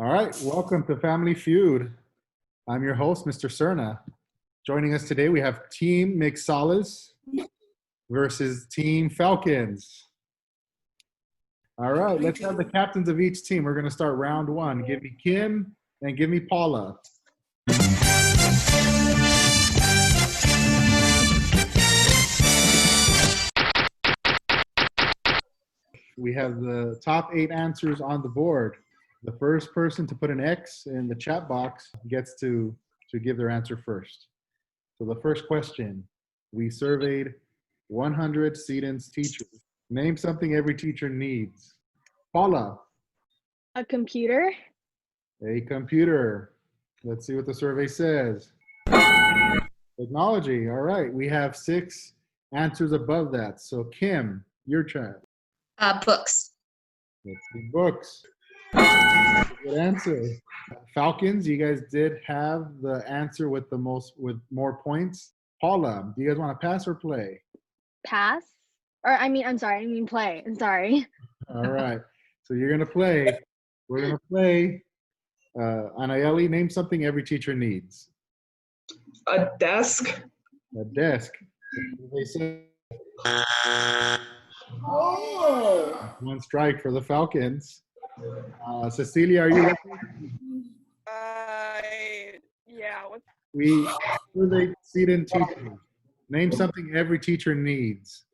All right, welcome to Family Feud. I'm your host, Mr. Cerna. Joining us today, we have Team Mixalas versus Team Falcons. All right, let's have the captains of each team. We're going to start round one. Give me Kim and give me Paula. We have the top 8 answers on the board. The first person to put an X in the chat box gets to give their answer first. So the first question, we surveyed 100 Seton's teachers. Name something every teacher needs. Paula. A computer. A computer. Let's see what the survey says. Technology. All right, we have 6 answers above that. So Kim, your turn. Books. Let's see, books. Good answer. Falcons, you guys did have the answer with more points. Paula, do you guys want to pass or play? Pass. Or I mean play. I'm sorry. All right. So you're gonna play. We're gonna play. Anayeli, name something every teacher needs. A desk. A desk. They say one strike for the Falcons. Cecilia, are you listening? Yeah. We surveyed Seton teachers. Name something every teacher needs.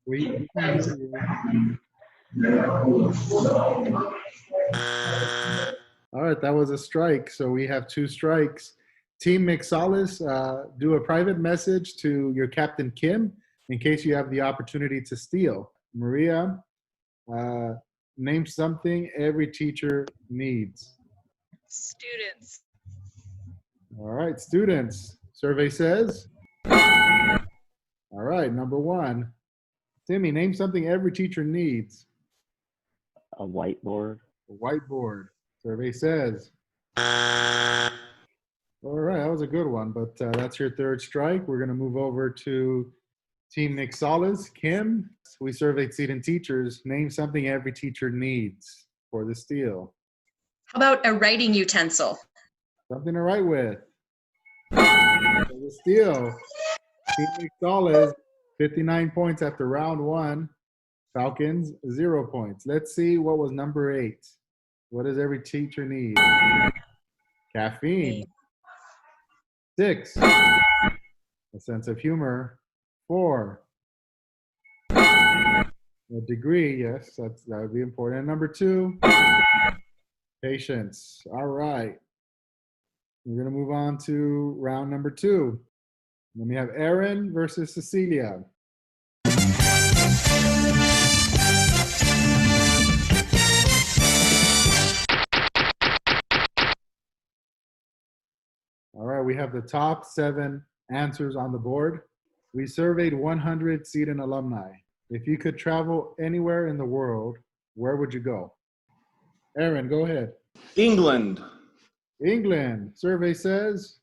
We can't hear you. All right, that was a strike. So we have 2 strikes. Team Mixalas, do a private message to your captain Kim in case you have the opportunity to steal. Maria, name something every teacher needs. Students. All right, students. Survey says. All right, number 1. Timmy, name something every teacher needs. A whiteboard. A whiteboard. Survey says. All right, that was a good one, but that's your 3rd strike. We're going to move over to Team Mixalas. Kim, we surveyed Seton teachers. Name something every teacher needs for the steal. How about a writing utensil? Something to write with. For the steal. Team Mixalas, 59 points after round 1. Falcons, 0 points. Let's see what was number 8. What does every teacher need? Caffeine. 6. A sense of humor. 4. A degree, yes, that would be important. And number 2, patience. All right. We're going to move on to round number 2. Then we have Aaron versus Cecilia. All right, we have the top 7 answers on the board. We surveyed 100 Seton alumni. If you could travel anywhere in the world, where would you go? Aaron, go ahead. England. England. Survey says.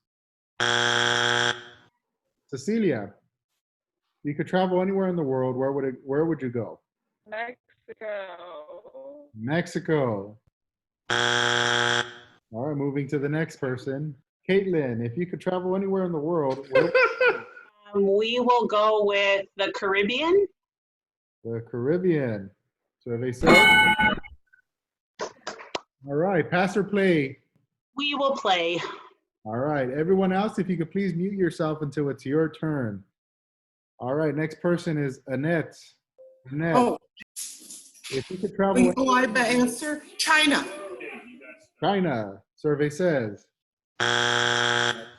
Cecilia, if you could travel anywhere in the world, where would you go? Mexico. Mexico. All right, moving to the next person. Caitlin, if you could travel anywhere in the world, where we will go with the Caribbean. The Caribbean. Survey says. All right, pass or play? We will play. All right, everyone else, if you could please mute yourself until it's your turn. All right, next person is Annette. Annette, Oh, if you could travel. oh, I have the answer. China. China. Survey says.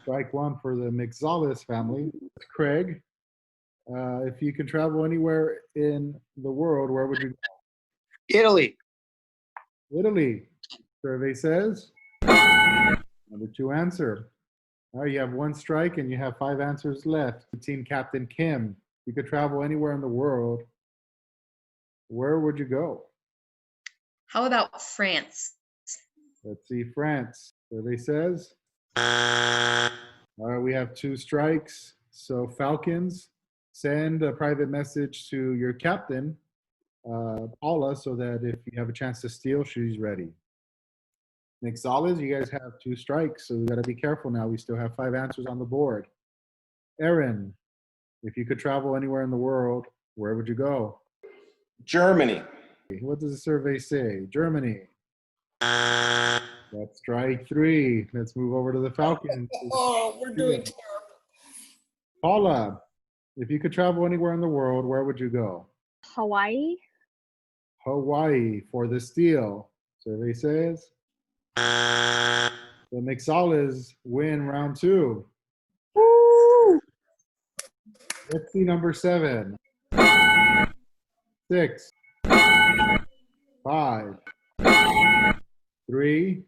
Strike 1 for the Mixalas family. Craig, if you could travel anywhere in the world, where would you go? Italy. Italy. Survey says. Number 2 answer. All right, you have 1 strike and you have 5 answers left. Team Captain Kim, if you could travel anywhere in the world, where would you go? How about France? Let's see, France. Survey says. All right, we have 2 strikes. So Falcons, send a private message to your captain Paula so that if you have a chance to steal, she's ready. Mixalas, you guys have 2 strikes, so we got to be careful now. We still have 5 answers on the board. Aaron, if you could travel anywhere in the world, where would you go? Germany. What does the survey say? Germany. That's strike 3. Let's move over to the Falcons. Oh, we're doing terrible. Paula, if you could travel anywhere in the world, where would you go? Hawaii. Hawaii for the steal. Survey says. The Mixalas win round 2. Woo! Let's see number 7. 6. 5. 3.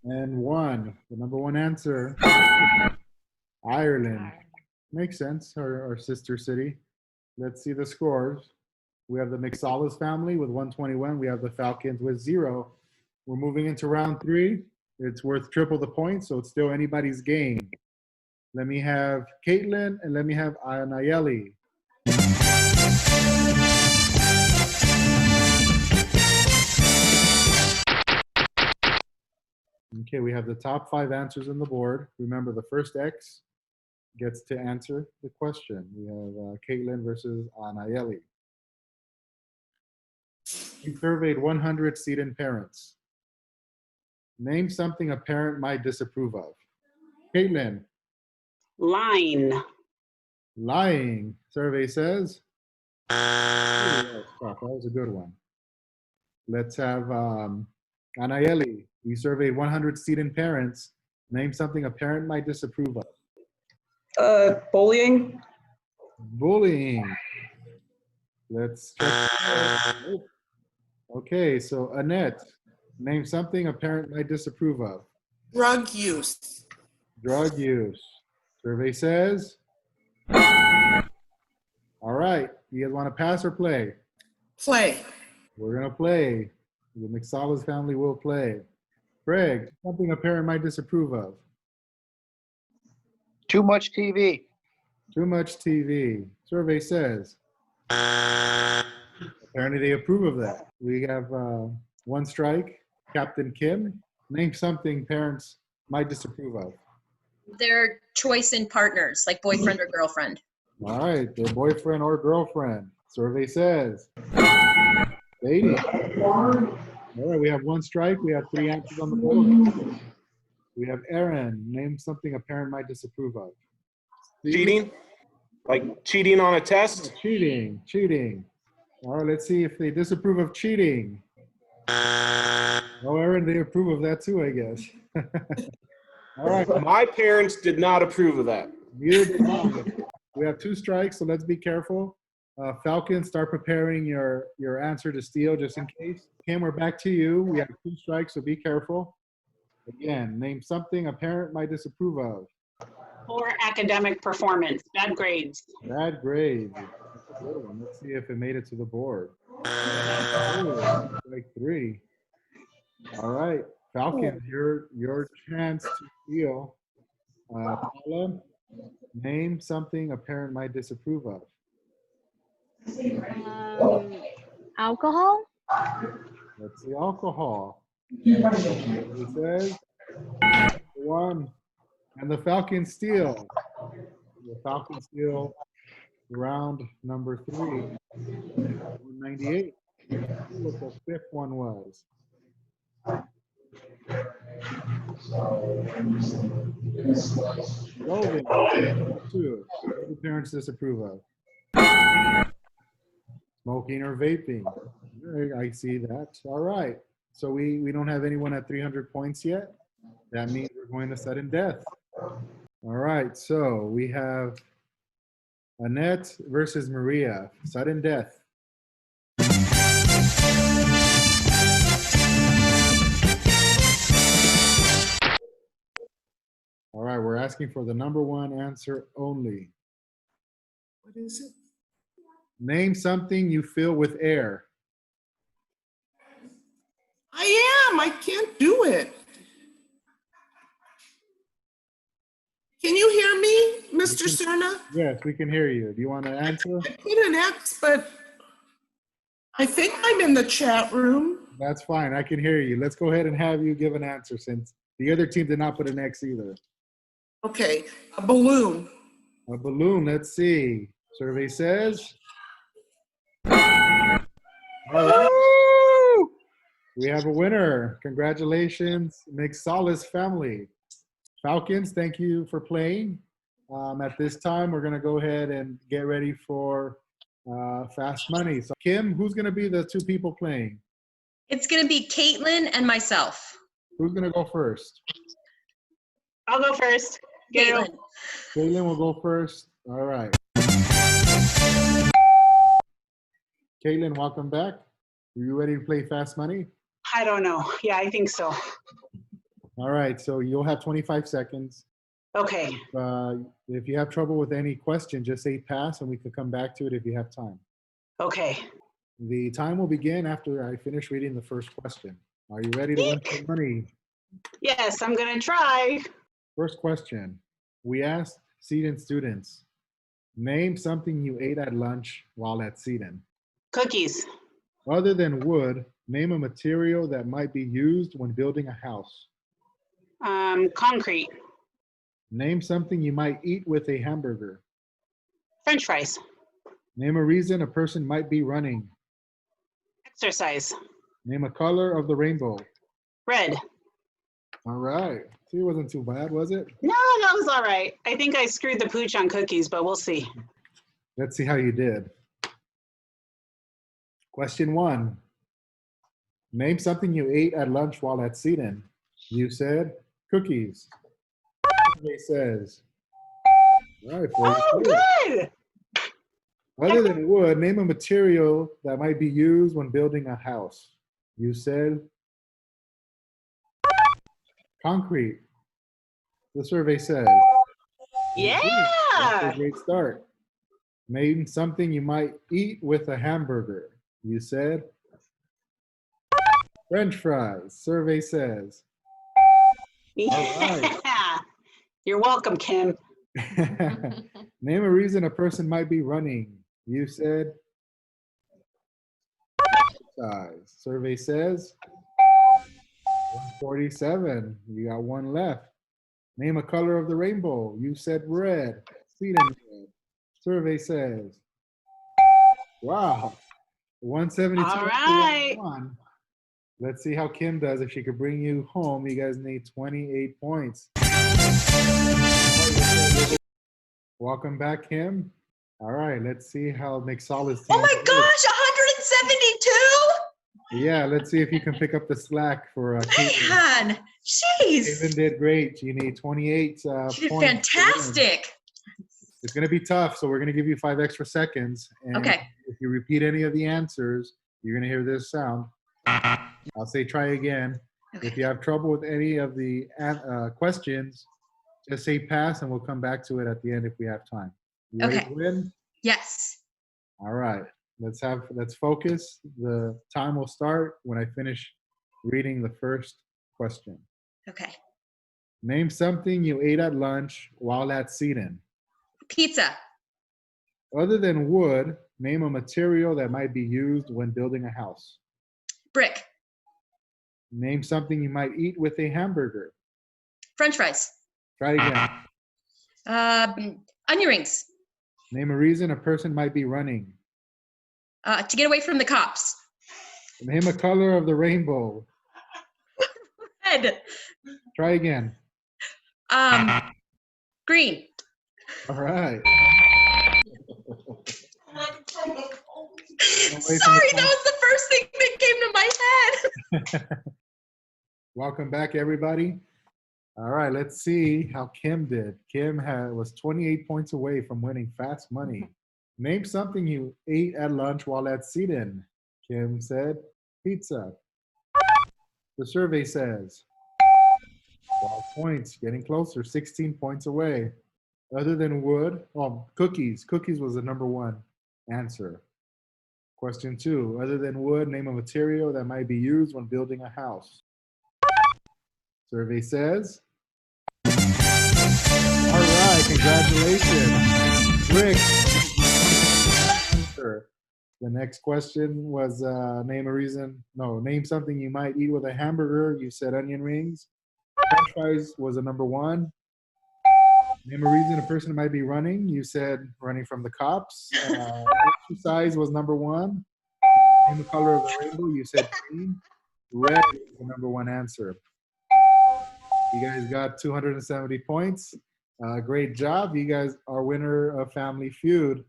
And 1. The number 1 answer. Ireland. Makes sense. Our sister city. Let's see the scores. We have the Mixalas family with 121. We have the Falcons with 0. We're moving into round 3. It's worth triple the points, so it's still anybody's game. Let me have Caitlin and let me have Anayeli. Okay, we have the top 5 answers on the board. Remember, the first X gets to answer the question. We have Caitlin versus Anayeli. We surveyed 100 Seton parents. Name something a parent might disapprove of. Caitlin. Line. Lying, survey says. Ooh, that was a good one. Let's have Anayeli. We surveyed 100 Seton parents. Name something a parent might disapprove of. Bullying. Bullying. Let's check. Oh. Okay, so Annette, name something a parent might disapprove of. Drug use. Drug use. Survey says. All right, you guys want to pass or play? Play. We're going to play. The Mixalas family will play. Greg, something a parent might disapprove of. Too much TV. Too much TV. Survey says. Apparently they approve of that. We have 1 strike. Captain Kim, name something parents might disapprove of. Their choice in partners, like boyfriend or girlfriend. All right, their boyfriend or girlfriend. Survey says. Dating. All right, we have 1 strike. We have 3 answers on the board. We have Aaron. Name something a parent might disapprove of. Cheating. Like cheating on a test. Cheating. All right, let's see if they disapprove of cheating. Oh, Aaron, they approve of that too, I guess. All right. My parents did not approve of that. Neither did I. We have 2 strikes, so let's be careful. Falcon, start preparing your answer to steal just in case. Kim, we're back to you. We have 2 strikes, so be careful. Again, name something a parent might disapprove of. Poor academic performance. Bad grades. Bad grades. That's a good one. Let's see if it made it to the board. Oh, strike 3. All right, Falcons, your chance to steal. Paula, name something a parent might disapprove of. Alcohol. Let's see, alcohol. It says 1, and the Falcons steal. The Falcons steal round number 3. 198. What the 5th one was. Logan, 2. What do parents disapprove of? Smoking or vaping. I see that. All right. So we don't have anyone at 300 points yet. That means we're going to sudden death. All right. So we have Annette versus Maria. Sudden death. All right. We're asking for the number 1 answer only. What is it? Name something you fill with air. I am. I can't do it. Can you hear me, Mr. Cerna? Yes, we can hear you. Do you want to answer? I put an X, but I think I'm in the chat room. That's fine. I can hear you. Let's go ahead and have you give an answer since the other team did not put an X either. Okay, a balloon. A balloon. Let's see. Survey says. All right. We have a winner. Congratulations, McSolace family. Falcons, thank you for playing. At this time, we're going to go ahead and get ready for Fast Money. So, Kim, who's going to be the two people playing? It's going to be Caitlin and myself. Who's going to go first? I'll go first. Get it Caitlin. over. Caitlin will go first. All right. Caitlin, welcome back. Are you ready to play Fast Money? I don't know. Yeah, I think so. All right. So you'll have 25 seconds. Okay. If you have trouble with any question, just say pass and we can come back to it if you have time. Okay. The time will begin after I finish reading the first question. Are you ready to win some money? Yes, I'm going to try. First question. We asked Seton students, name something you ate at lunch while at Seton. Cookies. Other than wood, name a material that might be used when building a house. Concrete. Name something you might eat with a hamburger. French fries. Name a reason a person might be running. Exercise. Name a color of the rainbow. Red. All right. See, it wasn't too bad, was it? No, that was all right. I think I screwed the pooch on cookies, but we'll see. Let's see how you did. Question 1. Name something you ate at lunch while at Seton. You said cookies. Survey says. All right, Oh, 42. good. Other than wood, name a material that might be used when building a house. You said concrete. The survey says. That's Yeah. a great start. Name something you might eat with a hamburger. You said French fries. Survey says. Yeah. You're welcome, Kim. Name a reason a person might be running. You said exercise. Survey says 147. You got one left. Name a color of the rainbow. You said red. Seton red. Survey says. Wow. 172. All right. 1. Let's see how Kim does. If she could bring you home, you guys need 28 points. Welcome back, Kim. All right, let's see how McSolace. Oh my gosh, 172? Yeah, let's see if you can pick up the slack for Caitlin. Man, jeez. Caitlin did great. You need 28 She did points. fantastic. It's going to be tough, so we're going to give you 5 extra seconds. And Okay. if you repeat any of the answers, you're going to hear this sound. I'll say try again. Okay. If you have trouble with any of the questions, just say pass and we'll come back to it at the end if we have time. You ready Okay. to win? Yes. All right. Let's focus. The time will start when I finish reading the first question. Okay. Name something you ate at lunch while at Seton. Pizza. Other than wood, name a material that might be used when building a house. Brick. Name something you might eat with a hamburger. French fries. Try again. Onion rings. Name a reason a person might be running. To get away from the cops. Name a color of the rainbow. Red. Try again. Green. All right. Sorry, that was the first thing that came to my head. Welcome back, everybody. All right, let's see how Kim did. Kim was 28 points away from winning Fast Money. Name something you ate at lunch while at Seton. Kim said pizza. The survey says 12 points, getting closer, 16 points away. Other than wood, cookies. Cookies was the number 1 answer. Question 2, other than wood, name a material that might be used when building a house. Survey says. All right, congratulations. Rick. The next question was name something you might eat with a hamburger. You said onion rings. French fries was a number one. Name a reason a person might be running. You said running from the cops. Exercise was number one. Name the color of the rainbow. You said green. Red is the number one answer. You guys got 270 points. Great job. You guys are winner of Family Feud.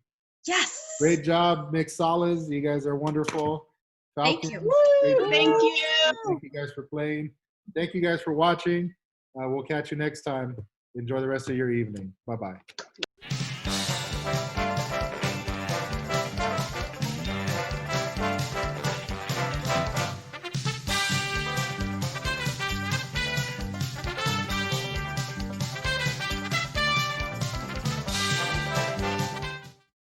Yes. Great job, Mixalas. You guys are wonderful. Thank Falcons, you. great job. Thank you. Thank you guys for playing. Thank you guys for watching. We'll catch you next time. Enjoy the rest of your evening. Bye-bye.